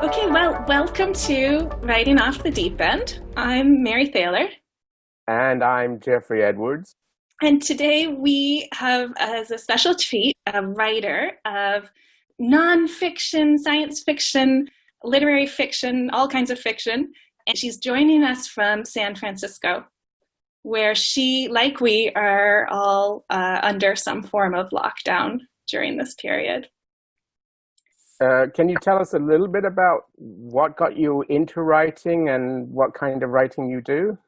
Okay, well, welcome to Writing Off the Deep End. I'm Mary Thaler, And I'm Jeffrey Edwards. and today we have as a special treat a writer of nonfiction, science fiction, literary fiction, all kinds of fiction, and she's joining us from San Francisco, where she, like we, are all under some form of lockdown during this period. Can you tell us a little bit about what got you into writing and what kind of writing you do?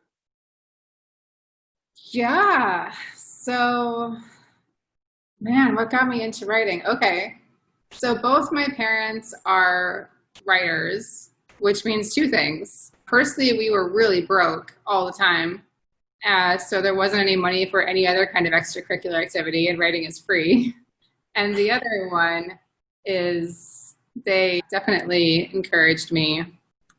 Yeah. So, man, what got me into writing? Okay. So, both my parents are writers, which means two things. Firstly, we were really broke all the time. So, there wasn't any money for any other kind of extracurricular activity, and writing is free. And the other one is they definitely encouraged me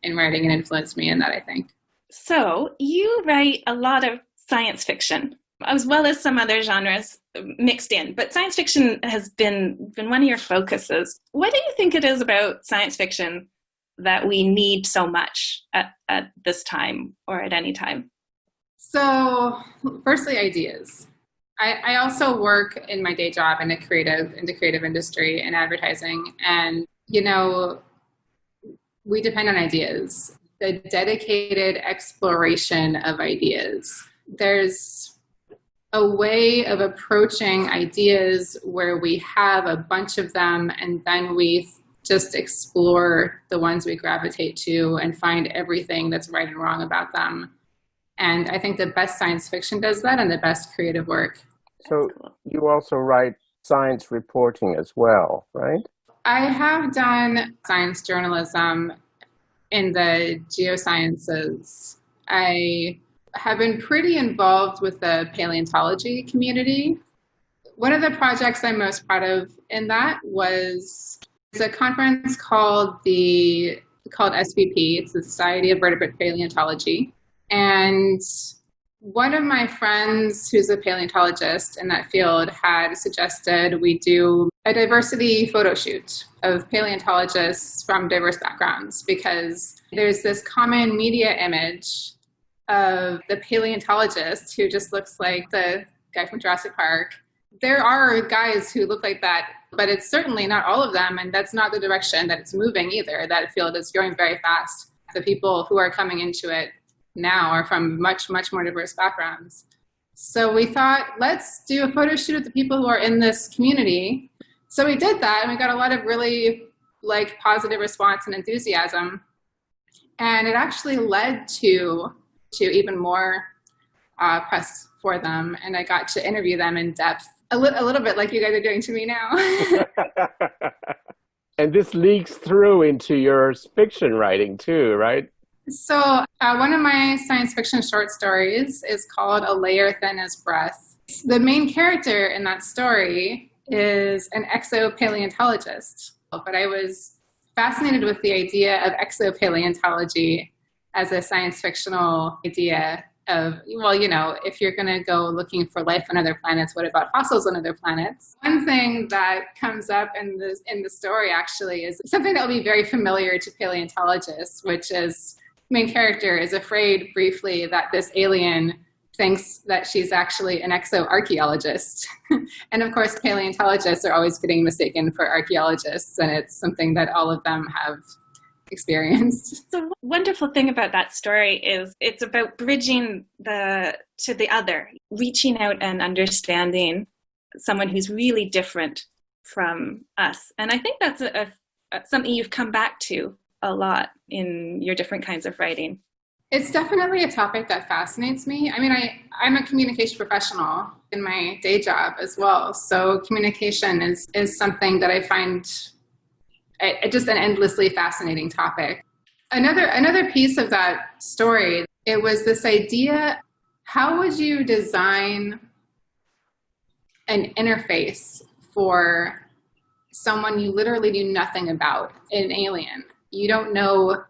in writing and influenced me in that, I think. So, you write a lot of science fiction, as well as some other genres mixed in. But science fiction has been one of your focuses. What do you think it is about science fiction that we need so much at this time or at any time? So, firstly, ideas. I also work in my day job in the creative industry and advertising. And, we depend on ideas, the dedicated exploration of ideas. There's a way of approaching ideas where we have a bunch of them and then we just explore the ones we gravitate to and find everything that's right and wrong about them. And I think the best science fiction does that and the best creative work. So you also write science reporting as well, right? I have done science journalism in the geosciences. I have been pretty involved with the paleontology community. One of the projects I'm most proud of in that was a conference called SVP. It's the Society of Vertebrate Paleontology. And one of my friends who's a paleontologist in that field had suggested we do a diversity photo shoot of paleontologists from diverse backgrounds because there's this common media image of the paleontologist who just looks like the guy from Jurassic Park. There are guys who look like that, but it's certainly not all of them, and that's not the direction that it's moving either. That field is growing very fast. The people who are coming into it now are from much, much more diverse backgrounds. So we thought, let's do a photo shoot of the people who are in this community. So we did that, and we got a lot of really positive response and enthusiasm. And it actually led to even more press for them. And I got to interview them in depth, a little bit like you guys are doing to me now. And this leaks through into your fiction writing too, right? So one of my science fiction short stories is called A Layer Thin as Breath. The main character in that story is an exopaleontologist, but I was fascinated with the idea of exopaleontology as a science fictional idea of, if you're going to go looking for life on other planets, what about fossils on other planets? One thing that comes up in the story actually is something that will be very familiar to paleontologists, which is main character is afraid briefly that this alien thinks that she's actually an exoarchaeologist. And of course, paleontologists are always getting mistaken for archaeologists, and it's something that all of them have experienced. The wonderful thing about that story is it's about bridging to the other, reaching out and understanding someone who's really different from us. And I think that's something you've come back to a lot in your different kinds of writing. It's definitely a topic that fascinates me. I mean, I'm a communication professional in my day job as well. So communication is something that I find just an endlessly fascinating topic. Another piece of that story, it was this idea, how would you design an interface for someone you literally knew nothing about, an alien? You don't know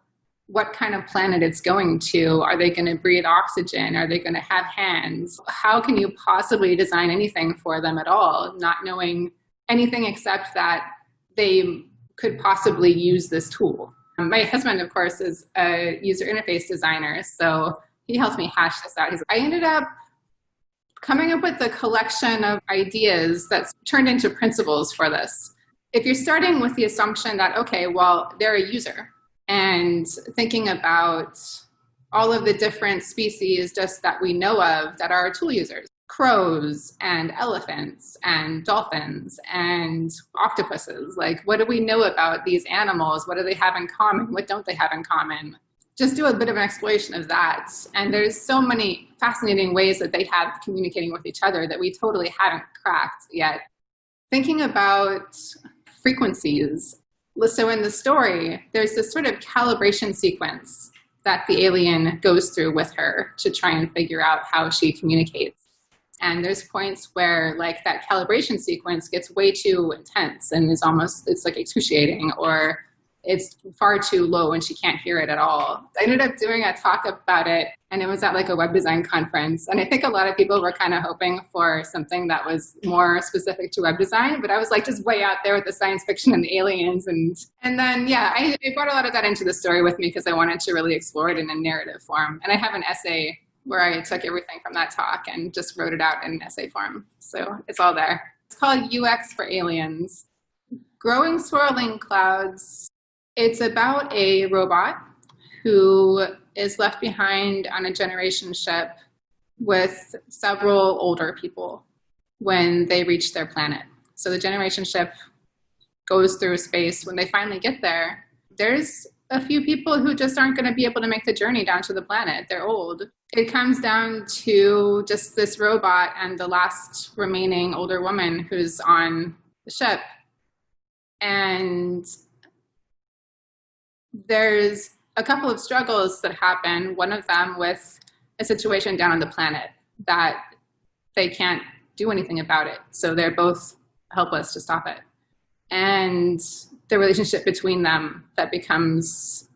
what kind of planet it's going to. Are they going to breathe oxygen? Are they going to have hands? How can you possibly design anything for them at all, not knowing anything except that they could possibly use this tool? My husband, of course, is a user interface designer, so he helped me hash this out. I ended up coming up with a collection of ideas that's turned into principles for this. If you're starting with the assumption that, okay, well, they're a user, and thinking about all of the different species just that we know of that are tool users, crows and elephants and dolphins and octopuses. Like, what do we know about these animals? What do they have in common? What don't they have in common? Just do a bit of an exploration of that. And there's so many fascinating ways that they have communicating with each other that we totally haven't cracked yet. Thinking about frequencies. So in the story, there's this sort of calibration sequence that the alien goes through with her to try and figure out how she communicates. And there's points where like that calibration sequence gets way too intense and is almost, it's like excruciating, or it's far too low and she can't hear it at all. I ended up doing a talk about it, and it was at like a web design conference. And I think a lot of people were kind of hoping for something that was more specific to web design, but I was like just way out there with the science fiction and the aliens. And then, yeah, I brought a lot of that into the story with me because I wanted to really explore it in a narrative form. And I have an essay where I took everything from that talk and just wrote it out in essay form. So it's all there. It's called UX for Aliens. Growing Swirling Clouds. It's about a robot who is left behind on a generation ship with several older people when they reach their planet. So the generation ship goes through space. When they finally get there, there's a few people who just aren't going to be able to make the journey down to the planet. They're old. It comes down to just this robot and the last remaining older woman who's on the ship. And there's a couple of struggles that happen, one of them with a situation down on the planet that they can't do anything about it. So they're both helpless to stop it. And the relationship between them that becomes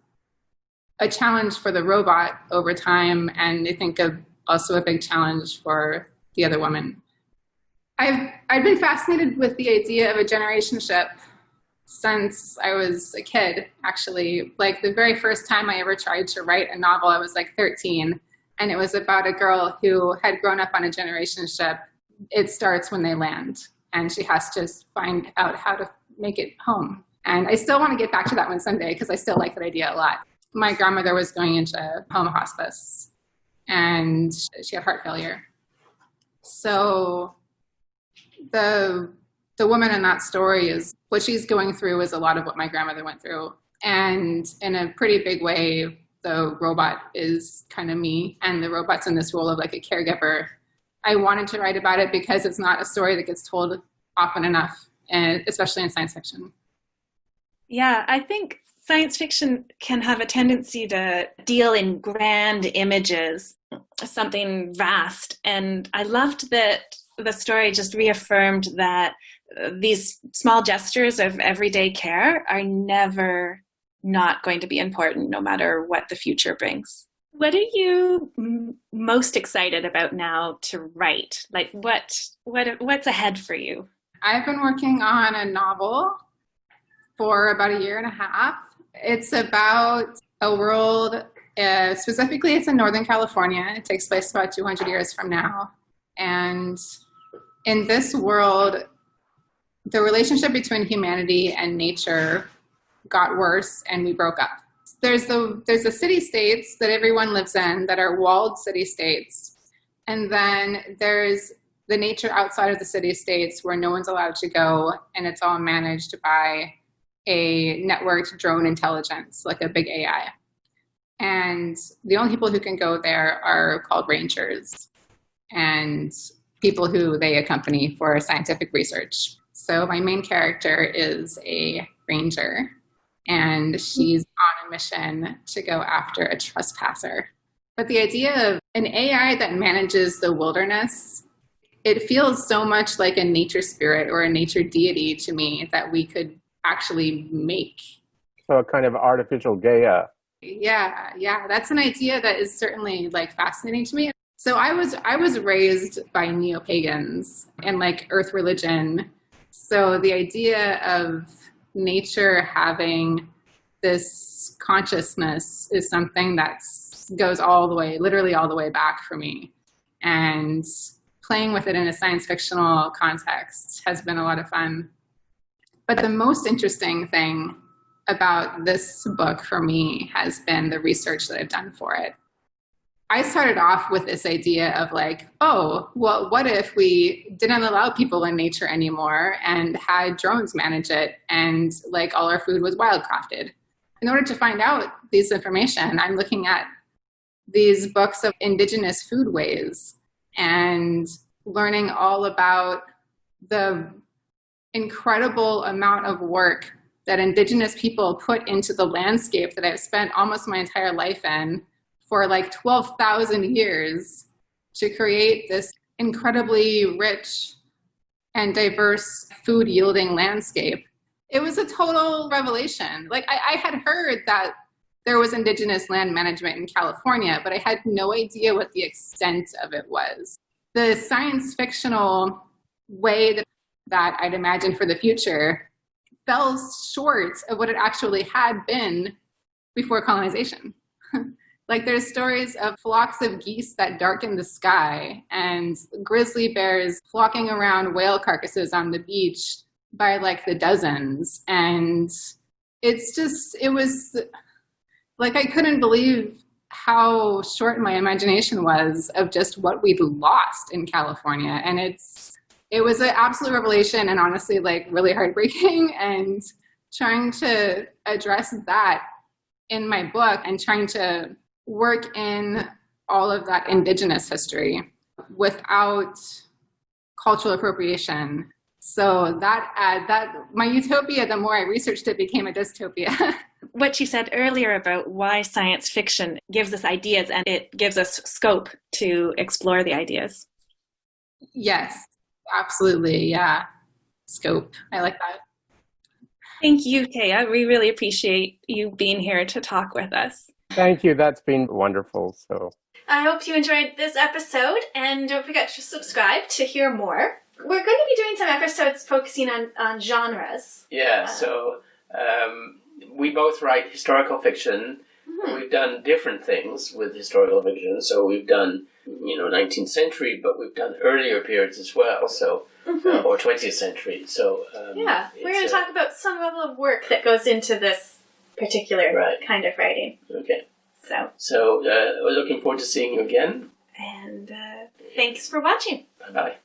a challenge for the robot over time, and I think also a big challenge for the other woman. I've been fascinated with the idea of a generation ship since I was a kid, actually. Like the very first time I ever tried to write a novel, I was like 13, and it was about a girl who had grown up on a generation ship. It starts when they land, and she has to find out how to make it home. And I still want to get back to that one someday because I still like that idea a lot. My grandmother was going into home hospice, and she had heart failure. So the woman in that story is, what she's going through is a lot of what my grandmother went through. And in a pretty big way, the robot is kind of me, and the robot's in this role of like a caregiver. I wanted to write about it because it's not a story that gets told often enough, and especially in science fiction. Yeah, I think science fiction can have a tendency to deal in grand images, something vast. And I loved that the story just reaffirmed that these small gestures of everyday care are never not going to be important, no matter what the future brings. What are you most excited about now to write? Like what's ahead for you? I've been working on a novel for about a year and a half. It's about a world, specifically it's in Northern California. It takes place about 200 years from now. And in this world, the relationship between humanity and nature got worse, and we broke up. There's the city-states that everyone lives in that are walled city-states. And then there's the nature outside of the city-states where no one's allowed to go, and it's all managed by a networked drone intelligence, like a big AI. And the only people who can go there are called rangers, and people who they accompany for scientific research. So my main character is a ranger, and she's on a mission to go after a trespasser. But the idea of an AI that manages the wilderness, it feels so much like a nature spirit or a nature deity to me that we could actually make. So a kind of artificial Gaia. Yeah, that's an idea that is certainly like fascinating to me. So I was raised by neo-pagans and like earth religion. So the idea of nature having this consciousness is something that goes all the way, literally all the way back for me. And playing with it in a science fictional context has been a lot of fun. But the most interesting thing about this book for me has been the research that I've done for it. I started off with this idea of like, oh, well, what if we didn't allow people in nature anymore and had drones manage it and like all our food was wildcrafted? In order to find out this information, I'm looking at these books of indigenous foodways and learning all about the incredible amount of work that indigenous people put into the landscape that I've spent almost my entire life in for like 12,000 years to create this incredibly rich and diverse food yielding landscape. It was a total revelation. Like I had heard that there was indigenous land management in California, but I had no idea what the extent of it was. The science fictional way that I'd imagined for the future fell short of what it actually had been before colonization. Like there's stories of flocks of geese that darken the sky and grizzly bears flocking around whale carcasses on the beach by like the dozens. And it was like, I couldn't believe how short my imagination was of just what we'd lost in California. And it was an absolute revelation and honestly like really heartbreaking, and trying to address that in my book and trying to work in all of that indigenous history without cultural appropriation. So that my utopia, the more I researched it, became a dystopia. What you said earlier about why science fiction gives us ideas and it gives us scope to explore the ideas. Yes, absolutely. Yeah. Scope. I like that. Thank you, Thea. We really appreciate you being here to talk with us. Thank you. That's been wonderful. So I hope you enjoyed this episode, and don't forget to subscribe to hear more. We're going to be doing some episodes focusing on genres. Yeah, so we both write historical fiction. Mm-hmm. We've done different things with historical fiction. So we've done, 19th century, but we've done earlier periods as well. So, or 20th century. So yeah, we're going to talk about some of the work that goes into this particular kind of writing. Okay. So we're looking forward to seeing you again. And thanks for watching. Bye-bye.